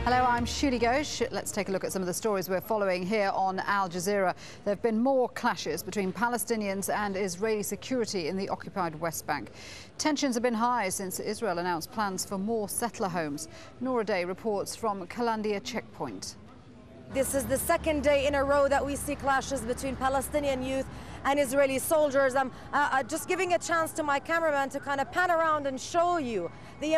Hello, I'm Shuli Ghosh. Let's take a look at some of the stories we're following here on Al Jazeera. There have been more clashes between Palestinians and Israeli security in the occupied West Bank. Tensions have been high since Israel announced plans for more settler homes. Nora Day reports from Qalandia checkpoint. This is the second day in a row that we see clashes between Palestinian youth and Israeli soldiers. I'm just giving a chance to my cameraman to kind of pan around and show you the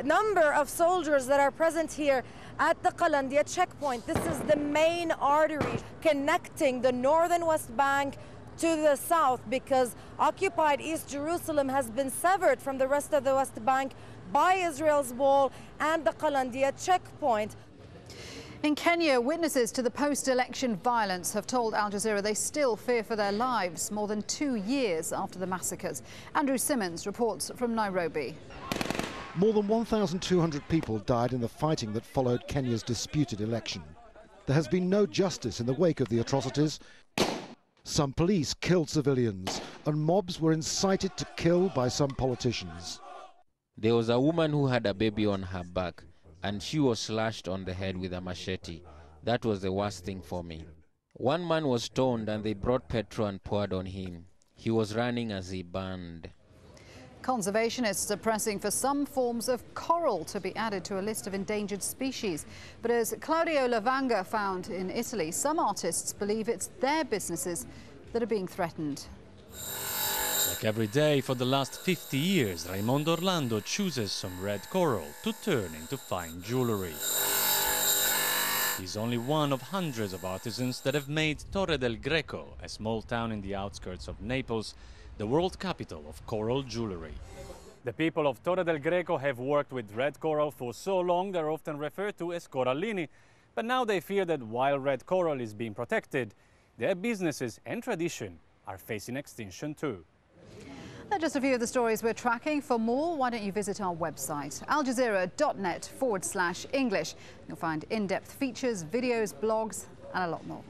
number of soldiers that are present here at the Qalandia checkpoint. This is the main artery connecting the northern West Bank to the south, because occupied East Jerusalem has been severed from the rest of the West Bank by Israel's wall and the Qalandia checkpoint. In Kenya, witnesses to the post-election violence have told Al Jazeera they still fear for their lives more than 2 years after the massacres. Andrew Simmons reports from Nairobi. More than 1,200 people died in the fighting that followed Kenya's disputed election. There has been no justice in the wake of the atrocities. Some police killed civilians, and mobs were incited to kill by some politicians. There was a woman who had a baby on her back, and she was slashed on the head with a machete. That was the worst thing for me. One man was stoned and they brought petrol and poured on him. He was running as he burned. Conservationists are pressing for some forms of coral to be added to a list of endangered species. But as Claudio Lavanga found in Italy, some artists believe it's their businesses that are being threatened. Like every day for the last 50 years, Raimondo Orlando chooses some red coral to turn into fine jewellery. He's only one of hundreds of artisans that have made Torre del Greco, a small town in the outskirts of Naples, the world capital of coral jewellery. The people of Torre del Greco have worked with red coral for so long they're often referred to as corallini, but now they fear that while red coral is being protected, their businesses and tradition are facing extinction too. They're just a few of the stories we're tracking. For more, why don't you visit our website, aljazeera.net/English. You'll find in-depth features, videos, blogs, and a lot more.